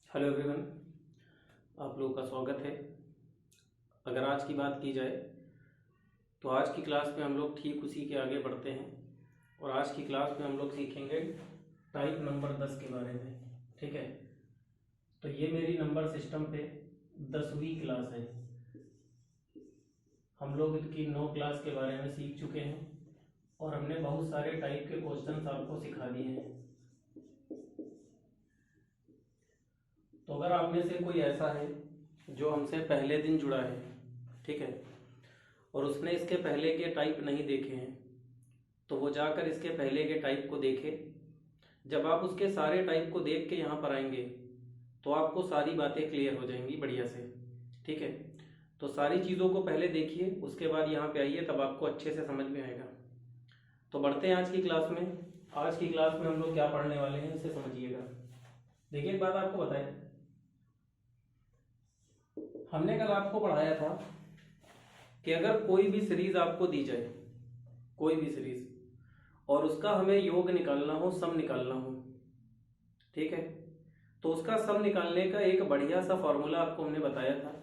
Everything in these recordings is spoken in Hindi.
हेलो एवरीवन, आप लोगों का स्वागत है। अगर आज की बात की जाए तो आज की क्लास में हम लोग ठीक उसी के आगे बढ़ते हैं और आज की क्लास में हम लोग सीखेंगे टाइप नंबर 10 के बारे में। ठीक है, तो ये मेरी नंबर सिस्टम पे 10वीं क्लास है। हम लोग इनकी 9 क्लास के बारे में सीख चुके हैं और हमने बहुत सारे टाइप के क्वेश्चंस आपको सिखा दिए हैं। तो अगर आप में से कोई ऐसा है जो हमसे पहले दिन जुड़ा है, ठीक है, और उसने इसके पहले के टाइप नहीं देखे हैं, तो वो जाकर इसके पहले के टाइप को देखे। जब आप उसके सारे टाइप को देख के यहाँ पर आएंगे तो आपको सारी बातें क्लियर हो जाएंगी बढ़िया से। ठीक है, तो सारी चीज़ों को पहले देखिए, उसके बाद यहाँ पे आइए, तब आपको अच्छे से समझ में आएगा। तो बढ़ते हैं आज की क्लास में। आज की क्लास में हम लोग क्या पढ़ने वाले हैं इसे समझिएगा। देखिए, एक बात आपको बताएं, हमने कल आपको पढ़ाया था कि अगर कोई भी सीरीज आपको दी जाए, कोई भी सीरीज, और उसका हमें योग निकालना हो, सम निकालना हो, ठीक है, तो उसका सम निकालने का एक बढ़िया सा फॉर्मूला आपको हमने बताया था।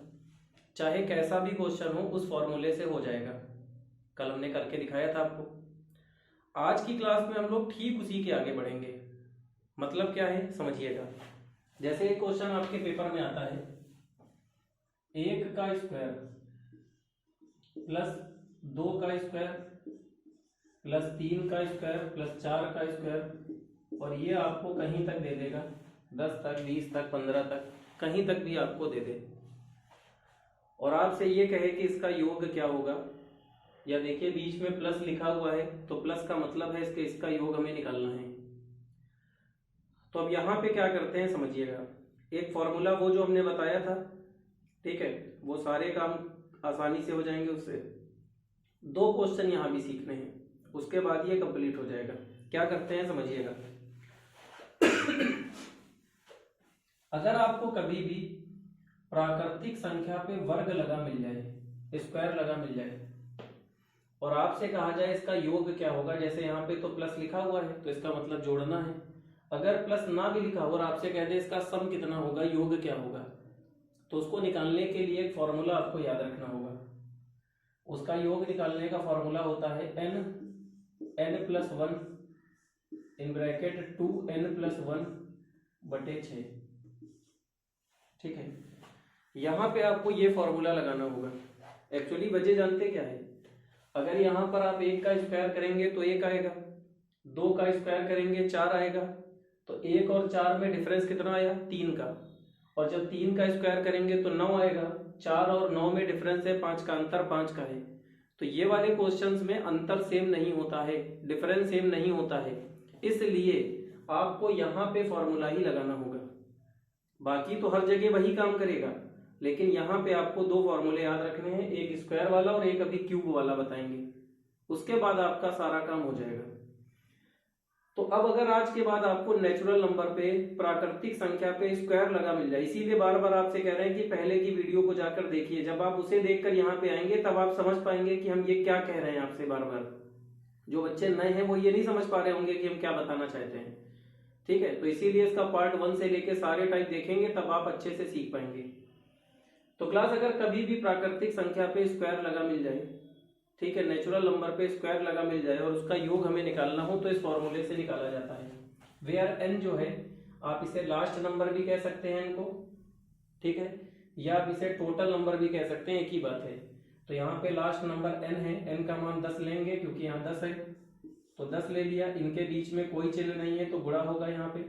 चाहे कैसा भी क्वेश्चन हो उस फॉर्मूले से हो जाएगा। कल हमने करके दिखाया था आपको। आज की क्लास में हम लोग ठीक उसी के आगे बढ़ेंगे। मतलब क्या है समझिएगा। जैसे एक क्वेश्चन आपके पेपर में आता है, 1 का स्क्वायर प्लस 2 का स्क्वायर प्लस 3 का स्क्वायर प्लस 4 का स्क्वायर, और ये आपको कहीं तक दे देगा, 10 तक, 20 तक, 15 तक, कहीं तक भी आपको दे दे, और आपसे ये कहे कि इसका योग क्या होगा। या देखिए, बीच में प्लस लिखा हुआ है तो प्लस का मतलब है इसका योग हमें निकालना है। तो अब यहाँ पे क्या करते हैं समझिएगा। एक फॉर्मूला वो जो हमने बताया था, ठीक है, वो सारे काम आसानी से हो जाएंगे उससे। 2 क्वेश्चन यहाँ भी सीखने हैं, उसके बाद ये कंप्लीट हो जाएगा। क्या करते हैं समझिएगा। अगर आपको कभी भी प्राकृतिक संख्या पे वर्ग लगा मिल जाए, स्क्वायर लगा मिल जाए, और आपसे कहा जाए इसका योग क्या होगा, जैसे यहाँ पे तो प्लस लिखा हुआ है तो इसका मतलब जोड़ना है। अगर प्लस ना भी लिखा हो और आपसे कह दे इसका सम कितना होगा, योग क्या होगा, तो उसको निकालने के लिए एक फॉर्मूला आपको याद रखना होगा। उसका योग निकालने का फॉर्मूला होता है n+1 इन ब्रैकेट 2n+1 बटे 6। ठीक है, यहां पे आपको ये फॉर्मूला लगाना होगा। एक्चुअली वजह जानते क्या है, अगर यहां पर आप 1 का स्क्वायर करेंगे तो 1 आएगा, 2 का स्क्वायर करेंगे 4 आएगा, तो 1 और 4 में डिफरेंस कितना आया, 3 का, और जब 3 का स्क्वायर करेंगे तो 9 आएगा, 4 और 9 में डिफरेंस है 5 का, अंतर 5 का है। तो ये वाले क्वेश्चंस में अंतर सेम नहीं होता है, डिफरेंस सेम नहीं होता है, इसलिए आपको यहाँ पे फॉर्मूला ही लगाना होगा। बाकी तो हर जगह वही काम करेगा, लेकिन यहाँ पे आपको 2 फॉर्मूले याद रखने हैं, एक स्क्वायर वाला और एक अभी क्यूब वाला बताएंगे, उसके बाद आपका सारा काम हो जाएगा। तो अब अगर आज के बाद आपको नेचुरल नंबर पे, प्राकृतिक संख्या पे स्क्वायर लगा मिल जाए, इसीलिए बार बार आपसे कह रहे हैं कि पहले की वीडियो को जाकर देखिए। जब आप उसे देखकर यहाँ पे आएंगे तब आप समझ पाएंगे कि हम ये क्या कह रहे हैं आपसे बार बार। जो बच्चे नए हैं वो ये नहीं समझ पा रहे होंगे कि हम क्या बताना चाहते हैं। ठीक है, तो इसीलिए इसका पार्ट 1 से लेके सारे टाइप देखेंगे, तब आप अच्छे से सीख पाएंगे। तो क्लास, अगर कभी भी प्राकृतिक संख्या पे स्क्वायर लगा मिल जाए, ठीक है, नेचुरल नंबर पे स्क्वायर लगा मिल जाए और उसका योग हमें निकालना हो, तो इस फॉर्मूले से निकाला जाता है। वेयर n जो है, आप इसे लास्ट नंबर भी कह सकते हैं इनको, ठीक है, या आप इसे टोटल नंबर भी कह सकते हैं, एक ही बात है। तो यहाँ पे लास्ट नंबर n है, n का मान 10 लेंगे क्योंकि यहाँ 10 है, तो 10 ले लिया। इनके बीच में कोई चिन्ह नहीं है तो गुणा होगा। यहाँ पे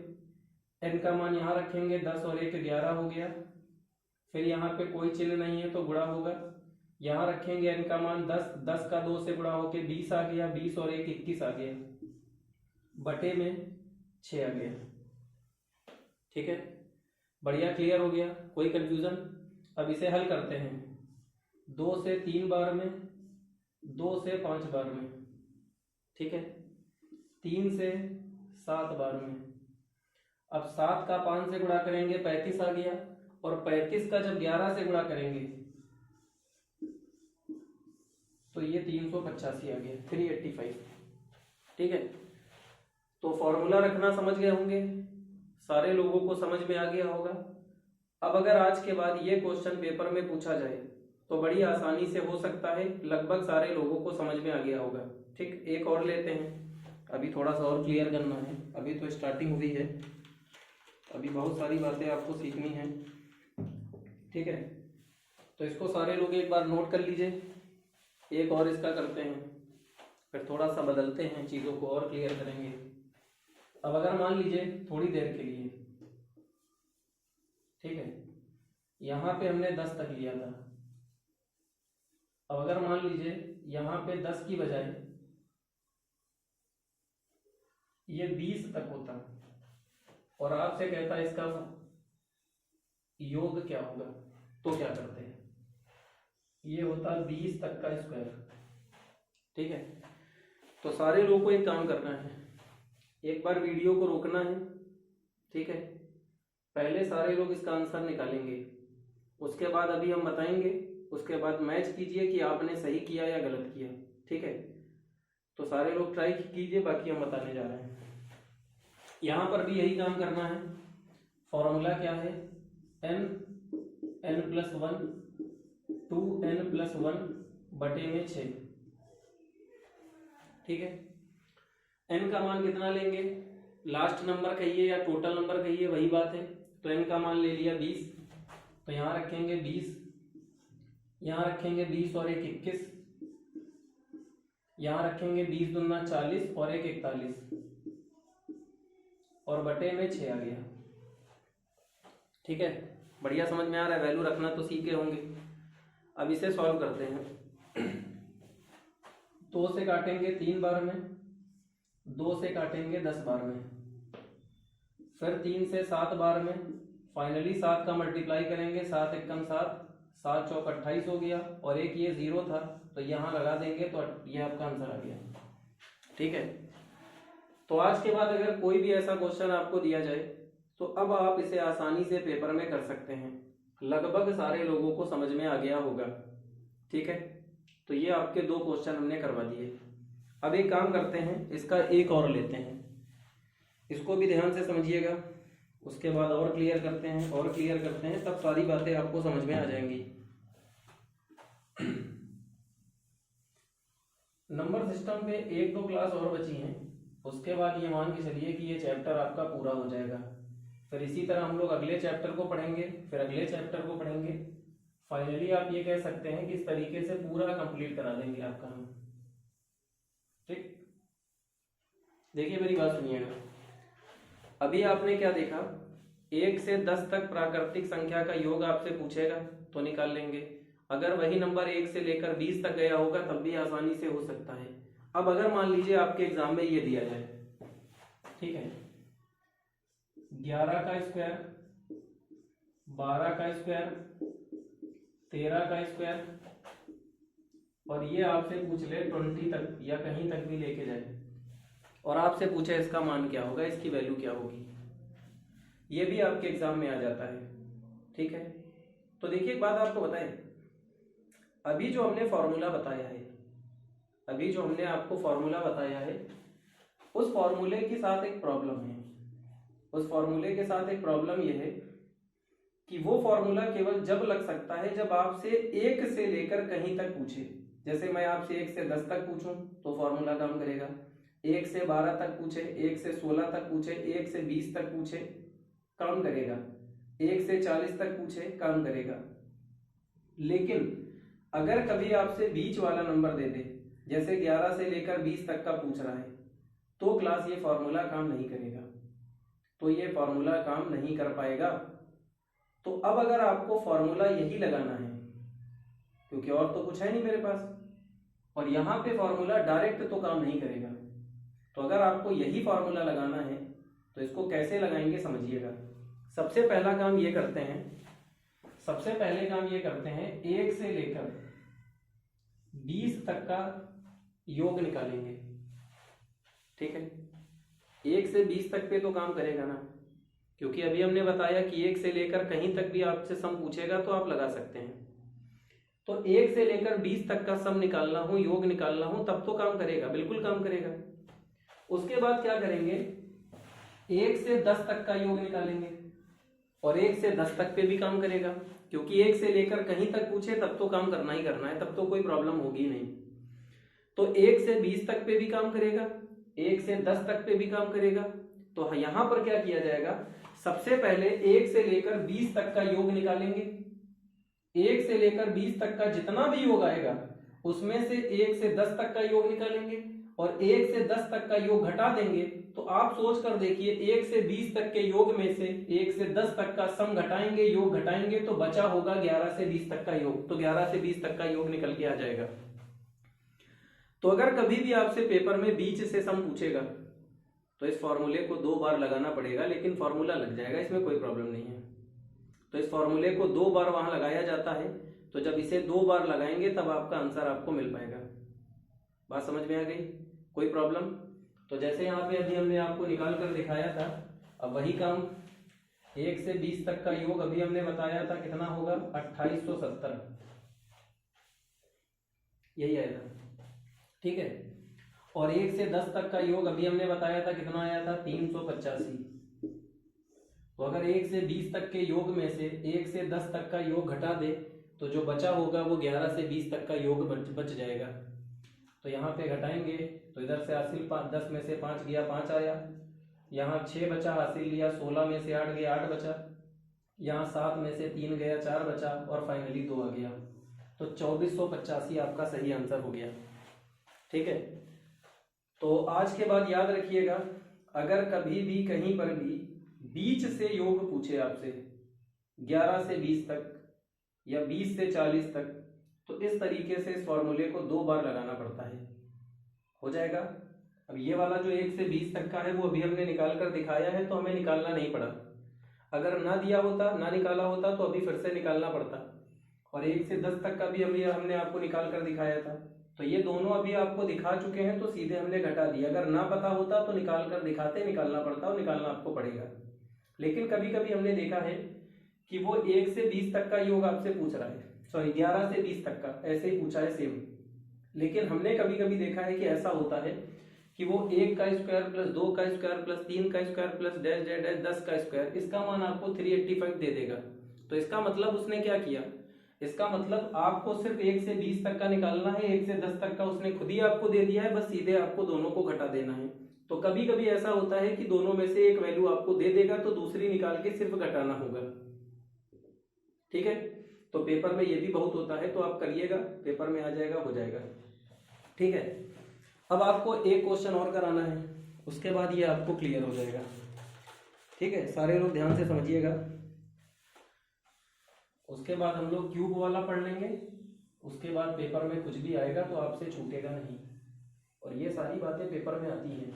n का मान यहाँ रखेंगे, 10 और 1 11 हो गया। फिर यहाँ पे कोई चिन्ह नहीं है तो गुणा होगा, यहाँ रखेंगे n का मान 10, 10 का 2 से गुणा होके 20 आ गया, 20 और 1 21 आ गया, बटे में 6 आ गया। ठीक है, बढ़िया, क्लियर हो गया, कोई कंफ्यूजन। अब इसे हल करते हैं, 2 से 3 बार में, 2 से 5 बार में, ठीक है, 3 से 7 बार में। अब 7 का 5 से गुणा करेंगे 35 आ गया, और 35 का जब 11 से गुणा करेंगे तो ये 385 आ गया, 385। ठीक है, तो फॉर्मूला रखना समझ गए होंगे, सारे लोगों को समझ में आ गया होगा। अब अगर आज के बाद ये क्वेश्चन पेपर में पूछा जाए तो बड़ी आसानी से हो सकता है, लगभग सारे लोगों को समझ में आ गया होगा। ठीक, एक और लेते हैं, अभी थोड़ा सा और क्लियर करना है, अभी तो स्टार्टिंग हुई है, अभी बहुत सारी बातें आपको सीखनी है। ठीक है, तो इसको सारे लोग एक बार नोट कर लीजिए। एक और इसका करते हैं, फिर थोड़ा सा बदलते हैं, चीज़ों को और क्लियर करेंगे। अब अगर मान लीजिए थोड़ी देर के लिए, ठीक है, यहाँ पे हमने 10 तक लिया था, अब अगर मान लीजिए यहाँ पे 10 की बजाय ये 20 तक होता और आपसे कहता है इसका योग क्या होगा, तो क्या करते हैं? ये होता 20 तक का स्क्वायर। ठीक है, तो सारे लोगों को एक काम करना है, एक बार वीडियो को रोकना है। ठीक है, पहले सारे लोग इसका आंसर निकालेंगे, उसके बाद अभी हम बताएंगे, उसके बाद मैच कीजिए कि आपने सही किया या गलत किया। ठीक है, तो सारे लोग ट्राई कीजिए, बाकी हम बताने जा रहे हैं। यहाँ पर भी यही काम करना है। फॉर्मूला क्या है? n+1 2n+1 बटे में 6। ठीक है, n का मान कितना लेंगे? लास्ट नंबर कहिए या टोटल नंबर कहिए, वही बात है। तो n का मान ले लिया 20, तो यहाँ रखेंगे 20, यहाँ रखेंगे 20 और 1 21, यहाँ रखेंगे 20 दूना 40 और 1 41, और बटे में 6 आ गया। ठीक है, बढ़िया समझ में आ रहा है, वैल्यू रखना तो सीखे होंगे। अब इसे सॉल्व करते हैं। 2 से काटेंगे 3 बार में, 2 से काटेंगे 10 बार में, फिर 3 से 7 बार में, फाइनली 7 का मल्टीप्लाई करेंगे, 7 एकम 7, 7 चौक 28 हो गया, और एक ये 0 था तो यहाँ लगा देंगे, तो ये आपका आंसर आ गया। ठीक है, तो आज के बाद अगर कोई भी ऐसा क्वेश्चन आपको दिया जाए तो अब आप इसे आसानी से पेपर में कर सकते हैं, लगभग सारे लोगों को समझ में आ गया होगा। ठीक है, तो ये आपके 2 क्वेश्चन हमने करवा दिए। अब एक काम करते हैं, इसका एक और लेते हैं, इसको भी ध्यान से समझिएगा, उसके बाद और क्लियर करते हैं और क्लियर करते हैं, तब सारी बातें आपको समझ में आ जाएंगी। नंबर सिस्टम पे 1-2 क्लास और बची हैं, उसके बाद ये मान के चलिए कि ये चैप्टर आपका पूरा हो जाएगा। फिर इसी तरह हम लोग अगले चैप्टर को पढ़ेंगे, फिर अगले चैप्टर को पढ़ेंगे, फाइनली आप ये कह सकते हैं कि इस तरीके से पूरा कंप्लीट करा देंगे आपका हम। ठीक, देखिए मेरी बात सुनिएगा। अभी आपने क्या देखा, 1 से 10 तक प्राकृतिक संख्या का योग आपसे पूछेगा तो निकाल लेंगे। अगर वही नंबर 1 से लेकर 20 तक गया होगा तब भी आसानी से हो सकता है। अब अगर मान लीजिए आपके एग्जाम में ये दिया जाए, ठीक है, 11 का स्क्वायर, 12 का स्क्वायर, 13 का स्क्वायर, और ये आपसे पूछ ले 20 तक या कहीं तक भी लेके जाए, और आपसे पूछे इसका मान क्या होगा, इसकी वैल्यू क्या होगी, ये भी आपके एग्जाम में आ जाता है। ठीक है, तो देखिए एक बात आपको बताएं, अभी जो हमने फॉर्मूला बताया है, अभी जो हमने आपको फॉर्मूला बताया है, उस फॉर्मूले के साथ एक प्रॉब्लम है। उस फॉर्मूले के साथ एक प्रॉब्लम यह है कि वो फॉर्मूला केवल जब लग सकता है जब आपसे 1 से लेकर कहीं तक पूछे। जैसे मैं आपसे 1 से 10 तक पूछूं तो फॉर्मूला काम करेगा, 1 से 12 तक पूछे, 1 से 16 तक पूछे, 1 से 20 तक पूछे, काम करेगा, 1 से 40 तक पूछे, काम करेगा। लेकिन अगर कभी आपसे बीच वाला नंबर दे दे, जैसे 11 से लेकर 20 तक का पूछ रहा है, तो क्लास ये फॉर्मूला काम नहीं करेगा, तो ये फॉर्मूला काम नहीं कर पाएगा। तो अब अगर आपको फॉर्मूला यही लगाना है, क्योंकि और तो कुछ है नहीं मेरे पास, और यहाँ पे फॉर्मूला डायरेक्ट तो काम नहीं करेगा, तो अगर आपको यही फॉर्मूला लगाना है तो इसको कैसे लगाएंगे समझिएगा। सबसे पहला काम ये करते हैं, सबसे पहले काम ये करते हैं, 1 से लेकर 20 तक का योग निकालेंगे। ठीक है, 1 से 20 तक पे तो काम करेगा ना, क्योंकि अभी हमने बताया कि 1 से लेकर कहीं तक भी आपसे सम पूछेगा तो आप लगा सकते हैं। तो 1 से लेकर 20 तक का सम निकालना हो, योग निकालना हो, तब तो काम करेगा, बिल्कुल काम करेगा। उसके बाद क्या करेंगे, 1 से 10 तक का योग निकालेंगे, और 1 से 10 तक पे भी काम करेगा, क्योंकि 1 से लेकर कहीं तक पूछे तब तो काम करना ही करना है, तब तो कोई प्रॉब्लम होगी नहीं। तो 1 से 20 तक पे भी काम करेगा, 1 से 10 तक पे भी काम करेगा। तो यहां पर क्या किया जाएगा, सबसे पहले 1 से लेकर 20 तक का योग निकालेंगे। 1 से लेकर 20 तक का जितना भी योग आएगा उसमें से 1 से 10 तक का योग निकालेंगे और 1 से 10 तक का योग घटा देंगे। तो आप सोच कर देखिए, 1 से 20 तक के योग में से 1 से 10 तक का सम घटाएंगे, योग घटाएंगे, तो बचा होगा 11 से 20 तक का योग। तो 11 से 20 तक का योग निकल के आ जाएगा। तो अगर कभी भी आपसे पेपर में बीच से सम पूछेगा तो इस फॉर्मूले को 2 बार लगाना पड़ेगा, लेकिन फॉर्मूला लग जाएगा, इसमें कोई प्रॉब्लम नहीं है। तो इस फॉर्मूले को 2 बार वहां लगाया जाता है, तो जब इसे 2 बार लगाएंगे तब आपका आंसर आपको मिल पाएगा। बात समझ में आ गई? कोई प्रॉब्लम? तो जैसे यहाँ पे अभी हमने आपको निकाल कर दिखाया था, अब वही काम 1 से 20 तक का योग अभी हमने बताया था कितना होगा, 2870, यही आया था, ठीक है। और 1 से 10 तक का योग अभी हमने बताया था कितना आया था, 385। तो अगर 1 से 20 तक के योग में से 1 से 10 तक का योग घटा दे तो जो बचा होगा वो 11 से 20 तक का योग बच जाएगा। तो यहाँ पे घटाएंगे तो इधर से हासिल 10 में से 5 गया, 5 आया, यहाँ 6 बचा, हासिल लिया 16 में से 8 गया, 8 बचा, यहाँ 7 में से 3 गया, 4 बचा, और फाइनली 2 आ गया। तो 2485 आपका सही आंसर हो गया, ठीक है। तो आज के बाद याद रखिएगा, अगर कभी भी कहीं पर भी बीच से योग पूछे आपसे 11 से 20 तक या 20 से 40 तक, तो इस तरीके से इस फॉर्मूले को 2 बार लगाना पड़ता है, हो जाएगा। अब ये वाला जो 1 से 20 तक का है वो अभी हमने निकाल कर दिखाया है, तो हमें निकालना नहीं पड़ा। अगर ना दिया होता, ना निकाला होता, तो अभी फिर से निकालना पड़ता। और 1 से 10 तक का भी अभी हमने आपको निकाल कर दिखाया था, तो ये दोनों अभी आपको दिखा चुके हैं, तो सीधे हमने घटा दिया। अगर ना पता होता तो निकाल कर दिखाते, निकालना पड़ता, और निकालना आपको पड़ेगा। लेकिन कभी कभी हमने देखा है कि वो 1 से 20 तक का योग आपसे पूछ रहा है, सॉरी 11 से 20 तक का ऐसे ही पूछा है सेम। लेकिन हमने कभी कभी देखा है कि ऐसा होता है कि वो 1 का स्क्वायर प्लस 2 का स्क्वायर प्लस 3 का square plus dash dash dash 10 का स्क्वायर, इसका मान आपको 385 दे देगा। तो इसका मतलब उसने क्या किया, इसका मतलब आपको सिर्फ 1 से 20 तक का निकालना है, 1 से 10 तक का उसने खुद ही आपको दे दिया है, बस सीधे आपको दोनों को घटा देना है। तो कभी कभी ऐसा होता है कि दोनों में से एक वैल्यू आपको दे देगा, तो दूसरी निकाल के सिर्फ घटाना होगा, ठीक है। तो पेपर में ये भी बहुत होता है, तो आप करिएगा, पेपर में आ जाएगा, हो जाएगा, ठीक है। अब आपको एक क्वेश्चन और कराना है, उसके बाद ये आपको क्लियर हो जाएगा, ठीक है। सारे लोग ध्यान से समझिएगा। उसके बाद हम लोग क्यूब वाला पढ़ लेंगे, उसके बाद पेपर में कुछ भी आएगा तो आपसे छूटेगा नहीं, और ये सारी बातें पेपर में आती हैं।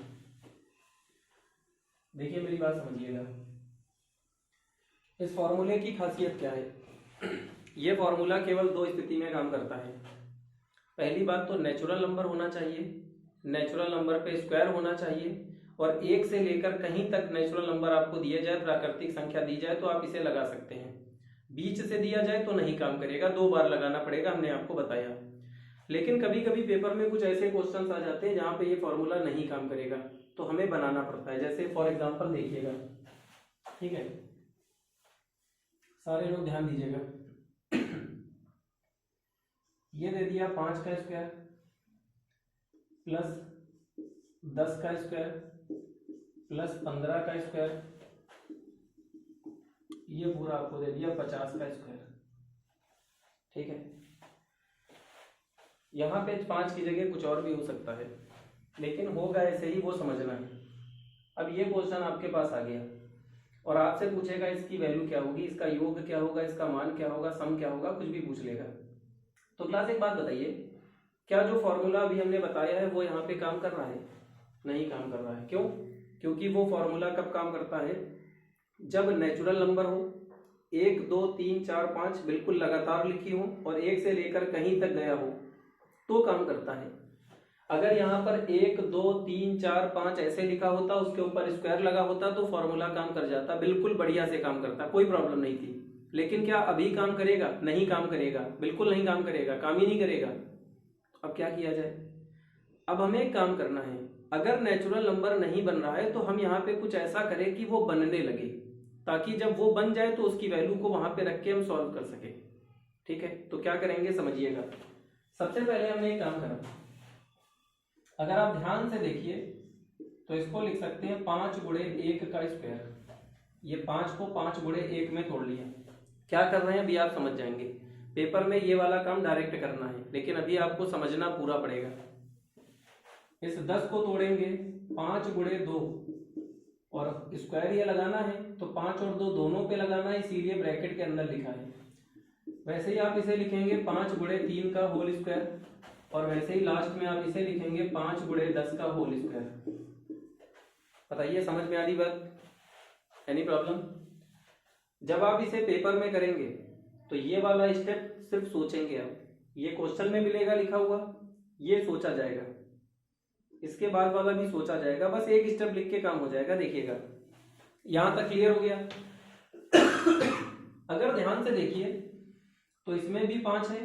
देखिए मेरी बात समझिएगा, इस फॉर्मूले की खासियत क्या है। ये फॉर्मूला केवल 2 स्थिति में काम करता है। पहली बात तो नेचुरल नंबर होना चाहिए, नेचुरल नंबर पे स्क्वायर होना चाहिए, और 1 से लेकर कहीं तक नेचुरल नंबर आपको दिया जाए, प्राकृतिक संख्या दी जाए, तो आप इसे लगा सकते हैं। बीच से दिया जाए तो नहीं काम करेगा, 2 बार लगाना पड़ेगा, हमने आपको बताया। लेकिन कभी कभी पेपर में कुछ ऐसे क्वेश्चंस आ जाते हैं जहां पे ये फॉर्मूला नहीं काम करेगा, तो हमें बनाना पड़ता है। जैसे फॉर एग्जांपल देखिएगा, ठीक है, सारे लोग ध्यान दीजिएगा। ये दे दिया 5 का स्क्वायर प्लस 10 का स्क्वायर प्लस 15 का स्क्वायर, ये पूरा आपको दे दिया 50 का स्क्वायर, ठीक है। यहाँ पे 5 की जगह कुछ और भी हो सकता है, लेकिन होगा ऐसे ही, वो समझना है। अब ये क्वेश्चन आपके पास आ गया और आपसे पूछेगा इसकी वैल्यू क्या होगी, इसका योग क्या होगा, इसका मान क्या होगा, सम क्या होगा, कुछ भी पूछ लेगा। तो क्लास एक बात बताइए, क्या जो फॉर्मूला अभी हमने बताया है वो यहाँ पे काम कर रहा है? नहीं काम कर रहा है। क्यों? क्योंकि वो फॉर्मूला कब काम करता है, जब नेचुरल नंबर हो, 1 2 3 4 5 बिल्कुल लगातार लिखी हो और 1 से लेकर कहीं तक गया हो, तो काम करता है। अगर यहाँ पर 1 2 3 4 5 ऐसे लिखा होता, उसके ऊपर स्क्वायर लगा होता, तो फॉर्मूला काम कर जाता, बिल्कुल बढ़िया से काम करता, कोई प्रॉब्लम नहीं थी। लेकिन क्या अभी काम करेगा? नहीं काम करेगा, बिल्कुल नहीं काम करेगा, काम ही नहीं करेगा। अब क्या किया जाए? अब हमें एक काम करना है, अगर नेचुरल नंबर नहीं बन रहा है तो हम यहाँ पे कुछ ऐसा करें कि वो बनने लगे, ताकि जब वो बन जाए तो उसकी वैल्यू को वहां पे रख के हम सॉल्व कर सके। ठीक है, तो क्या करेंगे समझिएगा। सबसे पहले हमने एक काम करा, अगर आप ध्यान से देखिए तो इसको लिख सकते हैं 5 गुणे 1 का स्क्वायर। ये 5 को 5 गुणे 1 में तोड़ लिया। क्या कर रहे हैं अभी आप समझ जाएंगे। पेपर में ये वाला काम डायरेक्ट करना है, लेकिन अभी आपको समझना पूरा पड़ेगा। इस 10 को तोड़ेंगे 5 गुणे 2 और स्क्वायर ये लगाना है तो 5 और 2 दोनों पे लगाना है, इसीलिए ब्रैकेट के अंदर लिखा है। वैसे ही आप इसे लिखेंगे 5 गुणे 3 का होल स्क्वायर, और वैसे ही लास्ट में आप इसे लिखेंगे 5 गुणे 10 का होल स्क्वायर। बताइए समझ में आ रही बात? Any problem? जब आप इसे पेपर में करेंगे तो ये वाला स्टेप सिर्फ सोचेंगे आप, ये क्वेश्चन में मिलेगा लिखा हुआ, ये सोचा जाएगा, इसके बाद वाला भी सोचा जाएगा, बस एक स्टेप लिख के काम हो जाएगा। देखिएगा यहां तक क्लियर हो गया। अगर ध्यान से देखिए तो इसमें भी 5 है,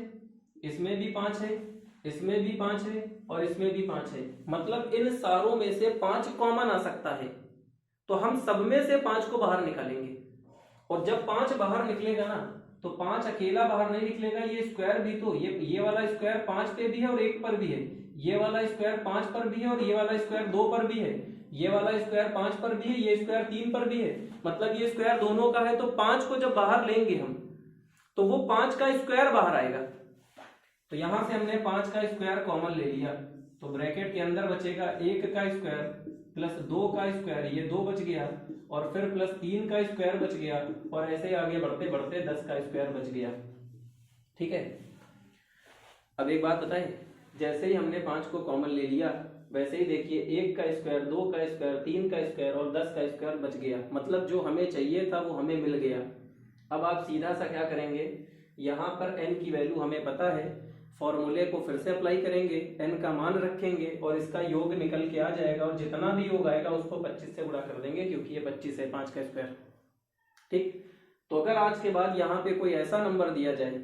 इसमें भी 5 है, इसमें भी 5 है और इसमें भी 5 है। मतलब इन सारों में से 5 कॉमन आ सकता है, तो हम सब में से 5 को बाहर निकालेंगे। और जब 5 बाहर निकलेगा ना तो 5 अकेला बाहर नहीं निकलेगा, ये स्क्वायर भी तो ये वाला स्क्वायर 5 पे भी है और 1 पर भी है, ये वाला स्क्वायर 5 पर भी है और ये वाला स्क्वायर 2 पर भी है, ये वाला स्क्वायर 5 पर भी है, ये स्क्वायर 3 पर भी है। मतलब ये स्क्वायर दोनों का है, तो 5 को जब बाहर लेंगे हम तो वो 5 का स्क्वायर बाहर आएगा। तो यहां से हमने 5 का स्क्वायर कॉमन ले लिया, तो ब्रैकेट के अंदर बचेगा 1 का स्क्वायर प्लस 2 का स्क्वायर, ये 2 बच गया, और फिर प्लस 3 का स्क्वायर बच गया, और ऐसे आगे बढ़ते बढ़ते 10 का स्क्वायर बच गया। ठीक है, अब एक बात बताएं, जैसे ही हमने 5 को कॉमन ले लिया वैसे ही देखिए 1 का स्क्वायर, 2 का स्क्वायर, 3 का स्क्वायर और 10 का स्क्वायर बच गया। मतलब जो हमें चाहिए था वो हमें मिल गया। अब आप सीधा सा क्या करेंगे, यहाँ पर n की वैल्यू हमें पता है, फॉर्मूले को फिर से अप्लाई करेंगे, n का मान रखेंगे और इसका योग निकल के आ जाएगा, और जितना भी योग आएगा उसको 25 से गुणा कर देंगे, क्योंकि ये 25 है 5 का स्क्वायर। ठीक, तो अगर आज के बाद यहाँ पे कोई ऐसा नंबर दिया जाए,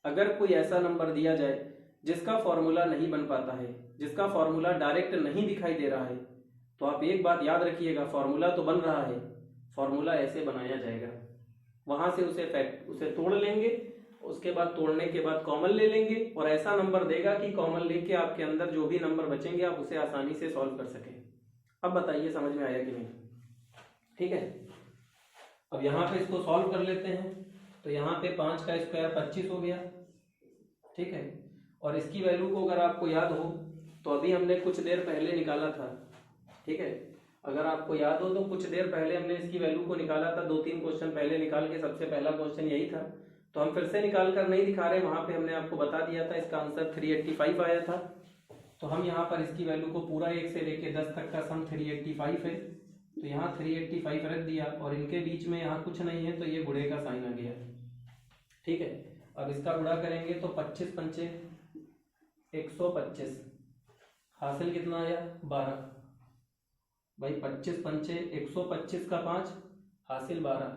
अगर कोई ऐसा नंबर दिया जाए जिसका फॉर्मूला नहीं बन पाता है, जिसका फॉर्मूला डायरेक्ट नहीं दिखाई दे रहा है, तो आप एक बात याद रखिएगा, फॉर्मूला तो बन रहा है, फॉर्मूला ऐसे बनाया जाएगा। वहां से उसे तोड़ लेंगे, उसके बाद तोड़ने के बाद कॉमन ले लेंगे, और ऐसा नंबर देगा कि कॉमन लेके आपके अंदर जो भी नंबर बचेंगे आप उसे आसानी से सॉल्व कर सकें। अब बताइए समझ में आया कि नहीं? ठीक है, अब यहाँ पे इसको सॉल्व कर लेते हैं। तो यहाँ पे 5 का स्क्वायर 25 हो गया। ठीक है, और इसकी वैल्यू को अगर आपको याद हो तो अभी हमने कुछ देर पहले निकाला था। ठीक है, अगर आपको याद हो तो कुछ देर पहले हमने इसकी वैल्यू को निकाला था, 2-3 क्वेश्चन पहले निकाल के, सबसे पहला क्वेश्चन यही था। तो हम फिर से निकाल कर नहीं दिखा रहे, वहां पे हमने आपको बता दिया था, इसका आंसर 385 आया था। तो हम यहाँ पर इसकी वैल्यू को पूरा 1 से लेके 10 तक का सम 385 है, तो यहाँ 385 रख दिया, और इनके बीच में यहाँ कुछ नहीं है तो ये गुणे का साइन आ गया। ठीक है, अब इसका गुणा करेंगे तो 25 पंचे 125, हासिल कितना आया 12। भाई 25 पंचे 125 का 5 हासिल 12,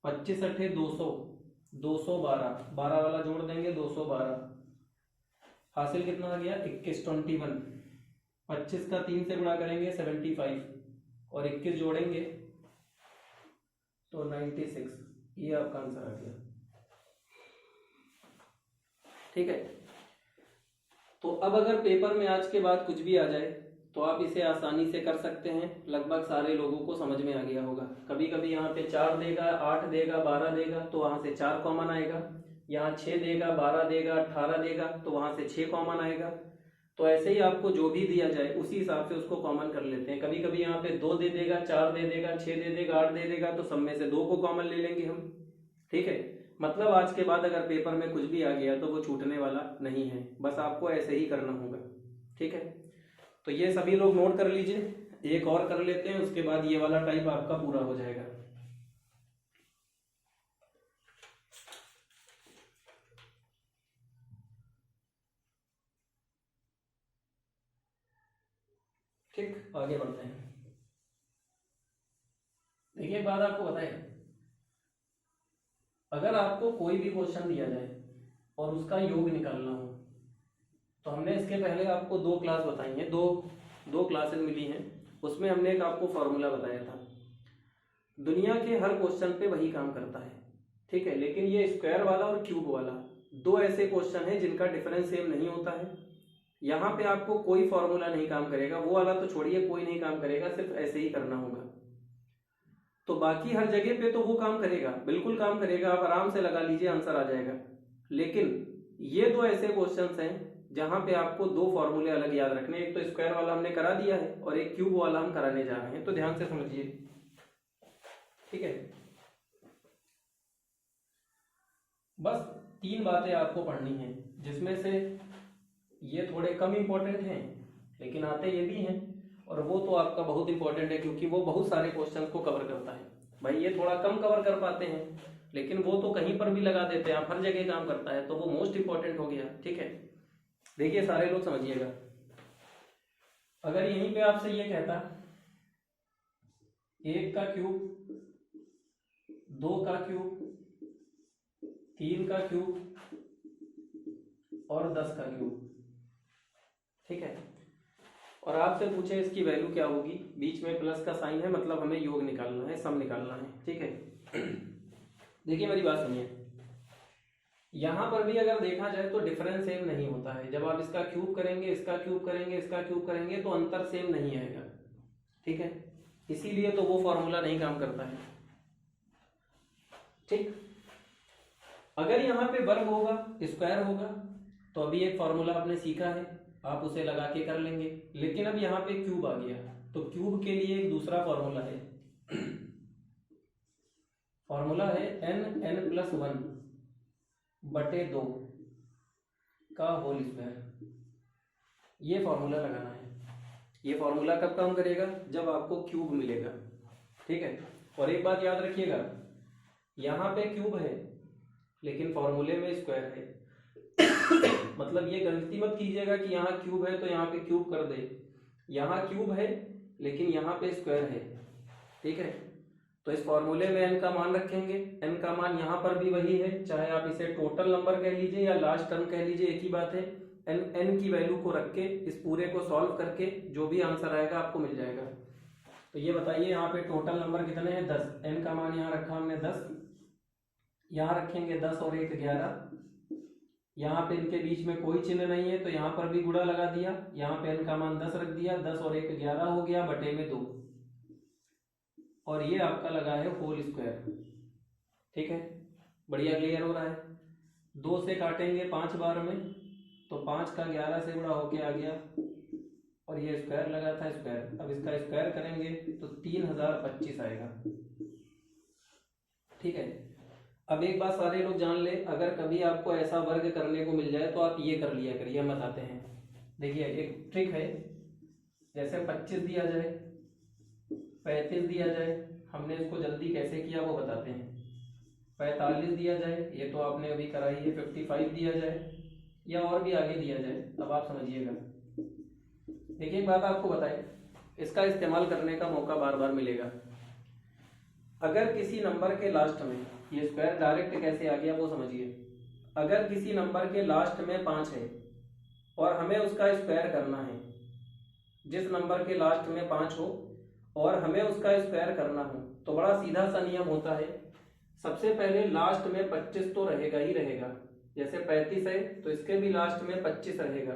25 अठे 200, 212, 12 वाला जोड़ देंगे 212, हासिल कितना आ गया 21, 21। 25 का 3 से गुणा करेंगे 75, और 21 जोड़ेंगे तो 96। ये आपका आंसर आ गया। ठीक है, तो अब अगर पेपर में आज के बाद कुछ भी आ जाए तो आप इसे आसानी से कर सकते हैं। लगभग सारे लोगों को समझ में आ गया होगा। कभी कभी यहाँ पे 4 देगा, 8 देगा, 12 देगा तो वहां से 4 कॉमन आएगा, यहाँ 6 देगा, 12 देगा, 18 देगा तो वहां से 6 कॉमन आएगा। तो ऐसे ही आपको जो भी दिया जाए उसी हिसाब से उसको कॉमन कर लेते हैं। कभी कभी यहाँ पे 2 दे देगा, 4 दे देगा, 6 दे देगा, 8 दे देगा, तो सब में से 2 को कॉमन ले लेंगे हम। ठीक है, मतलब आज के बाद अगर पेपर में कुछ भी आ गया तो वो छूटने वाला नहीं है, बस आपको ऐसे ही करना होगा। ठीक है, तो ये सभी लोग नोट कर लीजिए। एक और कर लेते हैं, उसके बाद ये वाला टाइप आपका पूरा हो जाएगा। ठीक, आगे बढ़ते हैं। देखिए एक बात आपको बताएं, अगर आपको कोई भी क्वेश्चन दिया जाए और उसका योग निकालना हो, तो हमने इसके पहले आपको 2 क्लास बताई हैं, दो क्लासेस मिली हैं, उसमें हमने एक आपको फॉर्मूला बताया था। दुनिया के हर क्वेश्चन पे वही काम करता है, ठीक है। लेकिन ये स्क्वायर वाला और क्यूब वाला दो ऐसे क्वेश्चन है जिनका डिफरेंस सेम नहीं होता है। यहाँ पे आपको कोई फॉर्मूला नहीं काम करेगा, वो वाला तो छोड़िए, कोई नहीं काम करेगा, सिर्फ ऐसे ही करना होगा। तो बाकी हर जगह पे तो वो काम करेगा, बिल्कुल काम करेगा, आप आराम से लगा लीजिए, आंसर आ जाएगा। लेकिन ये दो ऐसे क्वेश्चंस हैं जहां पे आपको दो फॉर्मूले अलग याद रखने, एक तो स्क्वायर वाला हमने करा दिया है और एक क्यूब वाला हम कराने जा रहे हैं, तो ध्यान से समझिए, ठीक है। बस 3 बातें आपको पढ़नी है, जिसमें से ये थोड़े कम इंपॉर्टेंट हैं लेकिन आते ये भी हैं, और वो तो आपका बहुत इंपॉर्टेंट है क्योंकि वो बहुत सारे क्वेश्चंस को कवर करता है। भाई ये थोड़ा कम कवर कर पाते हैं लेकिन वो तो कहीं पर भी लगा देते हैं, आप हर जगह काम करता है, तो वो मोस्ट इंपॉर्टेंट हो गया, ठीक है। देखिए सारे लोग समझिएगा, अगर यहीं पे आपसे ये कहता 1 का क्यूब, 2 का क्यूब, 3 का क्यूब और 10 का क्यूब, ठीक है, और आपसे पूछे इसकी वैल्यू क्या होगी, बीच में प्लस का साइन है, मतलब हमें योग निकालना है, सम निकालना है, ठीक है। देखिए मेरी बात सुनिए, यहां पर भी अगर देखा जाए तो डिफरेंस सेम नहीं होता है। जब आप इसका क्यूब करेंगे, इसका क्यूब करेंगे, इसका क्यूब करेंगे तो अंतर सेम नहीं आएगा, ठीक है, इसीलिए तो वो फॉर्मूला नहीं काम करता है, ठीक। अगर यहाँ पे वर्ग होगा, स्क्वायर होगा, तो अभी एक फॉर्मूला आपने सीखा है, आप उसे लगा के कर लेंगे। लेकिन अब यहाँ पे क्यूब आ गया, तो क्यूब के लिए एक दूसरा फॉर्मूला है, फॉर्मूला है n+1 बटे 2 का होल स्क्वायर। ये फॉर्मूला लगाना है। ये फॉर्मूला कब काम करेगा, जब आपको क्यूब मिलेगा, ठीक है। और एक बात याद रखिएगा, यहाँ पे क्यूब है लेकिन फॉर्मूले में स्क्वायर है। मतलब ये गलती मत कीजिएगा कि यहाँ क्यूब है तो यहाँ पे क्यूब कर दे, यहाँ क्यूब है लेकिन यहाँ पे स्क्वायर है, ठीक है। तो इस फॉर्मूले में n का मान रखेंगे, n का मान यहाँ पर भी वही है, चाहे आप इसे टोटल नंबर कह लीजिए या लास्ट टर्म कह लीजिए, एक ही बात है। n की वैल्यू को रख के इस पूरे को सॉल्व करके जो भी आंसर आएगा आपको मिल जाएगा। तो ये बताइए यहाँ पे टोटल नंबर कितने हैं, 10, n का मान यहाँ रखा हमने 10, यहाँ रखेंगे 10 और 1 11, यहाँ पे इनके बीच में कोई चिन्ह नहीं है तो यहाँ पर भी गुणा लगा दिया, यहाँ पे n का मान 10 रख दिया, 10 और 1 11 हो गया, बटे में 2, और ये आपका लगा है होल स्क्वायर, ठीक है। बढ़िया क्लियर हो रहा है। 2 से काटेंगे 5 बार में तो 5 का 11 से गुणा होके आ गया, और ये स्क्वायर लगा था स्क्वायर, अब इसका स्क्वायर करेंगे तो 3025 आएगा, ठीक है। अब एक बात सारे लोग जान ले, अगर कभी आपको ऐसा वर्ग करने को मिल जाए तो आप ये कर लिया करिए, हम बताते हैं। देखिए एक ट्रिक है, जैसे 25 दिया जाए, 35 दिया जाए, हमने इसको जल्दी कैसे किया वो बताते हैं। 45 दिया जाए, ये तो आपने अभी कराई है, 55 दिया जाए या और भी आगे दिया जाए, अब आप समझिएगा। देखिए एक बात आपको बताए, इसका इस्तेमाल करने का मौका बार बार मिलेगा। अगर किसी नंबर के लास्ट में, ये स्क्वायर डायरेक्ट कैसे आ गया वो समझिए, अगर किसी नंबर के लास्ट में 5 है और हमें उसका स्क्वायर करना है, जिस नंबर के लास्ट में 5 हो और हमें उसका स्क्वायर करना हो, तो बड़ा सीधा सा नियम होता है, सबसे पहले लास्ट में 25 तो रहेगा ही रहेगा। जैसे 35 है तो इसके भी लास्ट में 25 रहेगा,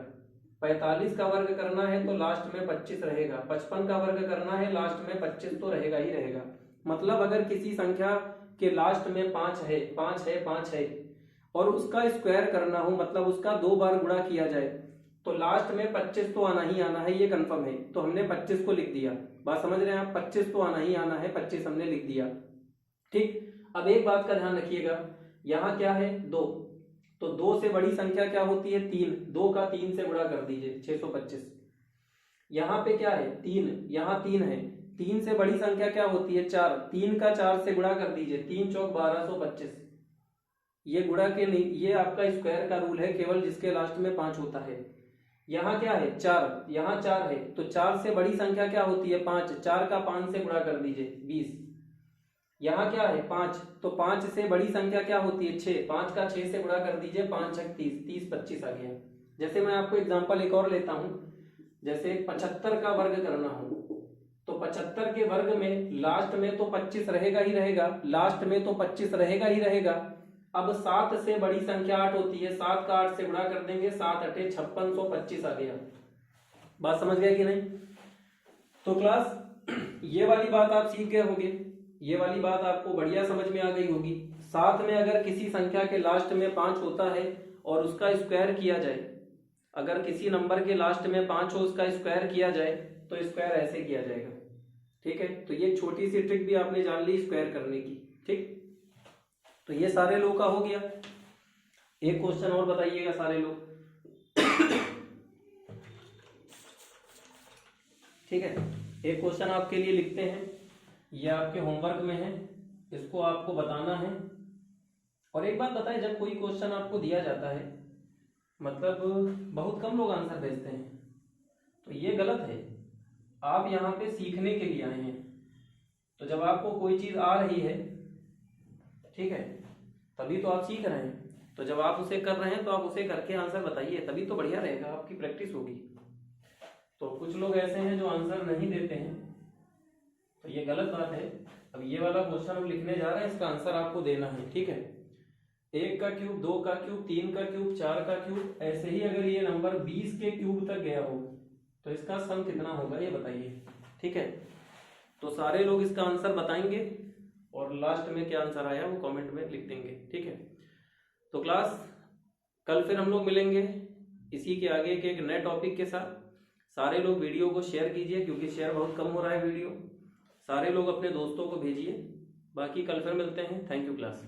45 का वर्ग करना है तो लास्ट में 25 रहेगा, 55 का वर्ग करना है लास्ट में 25 तो रहेगा ही रहेगा। मतलब अगर किसी संख्या के लास्ट में 5 है, 5 है, 5 है और उसका स्क्वायर करना हो, मतलब उसका 2 बार गुणा किया जाए, तो लास्ट में 25 तो आना ही आना है, ये कंफर्म है, तो हमने 25 को लिख दिया। बात समझ रहे हैं आप, 25 तो आना ही आना है, 25 हमने लिख दिया, ठीक। अब एक बात का ध्यान रखिएगा, यहाँ क्या है 2, तो 2 से बड़ी संख्या क्या होती है 3, 2 का 3 से गुणा कर दीजिए 625। यहाँ पे क्या है 3, यहाँ 3 है, 3 से बड़ी संख्या क्या होती है 4, 3 का 4 से गुणा कर दीजिए, 3 चौक 1225। ये गुणा के नहीं, ये आपका स्क्वायर का रूल है केवल जिसके लास्ट में 5 होता है। यहाँ क्या है 4, यहाँ 4 है, तो 4 से बड़ी संख्या क्या होती है 5, 4 का 5 से गुणा कर दीजिए 20। यहाँ क्या है 5, तो 5 से बड़ी संख्या क्या होती है 6, 5 का 6 से गुणा कर दीजिए, 5 6 30, 30 25 आ गया। जैसे मैं आपको एग्जांपल एक और लेता हूँ, जैसे 75 का वर्ग करना हो तो 75 के वर्ग में लास्ट में तो 25 रहेगा ही रहेगा, लास्ट में तो 25 रहेगा ही रहेगा। अब 7 से बड़ी संख्या 8 होती है, 7 का 8 से गुणा कर देंगे, 7 8 5625 आ गया। बात समझ गए कि नहीं? तो क्लास ये वाली बात आप सीख गए होंगे, ये वाली बात आपको बढ़िया समझ में आ गई होगी। साथ में अगर किसी संख्या के लास्ट में 5 होता है और उसका स्क्वायर किया जाए, अगर किसी नंबर के लास्ट में 5 हो उसका स्क्वायर किया जाए तो स्क्वायर ऐसे किया जाएगा। ठीक है, तो ये छोटी सी ट्रिक भी आपने जान ली स्क्वायर करने की। ठीक, तो ये सारे लोग का हो गया। एक क्वेश्चन और बताइएगा सारे लोग। ठीक है, एक क्वेश्चन आपके लिए लिखते हैं, ये आपके होमवर्क में है, इसको आपको बताना है। और एक बात बताएं, जब कोई क्वेश्चन आपको दिया जाता है, मतलब बहुत कम लोग आंसर भेजते हैं, तो ये गलत है। आप यहाँ पे सीखने के लिए आए हैं, तो जब आपको कोई चीज आ रही है, ठीक है, तभी तो आप सीख रहे हैं। तो जब आप उसे कर रहे हैं तो आप उसे करके आंसर बताइए, तभी तो बढ़िया रहेगा, आपकी प्रैक्टिस होगी। तो कुछ लोग ऐसे हैं जो आंसर नहीं देते हैं, तो ये गलत बात है। अब ये वाला क्वेश्चन हम लिखने जा रहे हैं, इसका आंसर आपको देना है। ठीक है, 1 का क्यूब, 2 का क्यूब, 3 का क्यूब, 4 का क्यूब, ऐसे ही अगर ये नंबर 20 के क्यूब तक गया हो तो इसका सम कितना होगा ये बताइए। ठीक है, तो सारे लोग इसका आंसर बताएंगे और लास्ट में क्या आंसर आया वो कमेंट में लिख देंगे। ठीक है, तो क्लास कल फिर हम लोग मिलेंगे इसी के आगे के एक नए टॉपिक के साथ। सारे लोग वीडियो को शेयर कीजिए, क्योंकि शेयर बहुत कम हो रहा है वीडियो। सारे लोग अपने दोस्तों को भेजिए। बाकी कल फिर मिलते हैं। Thank you class.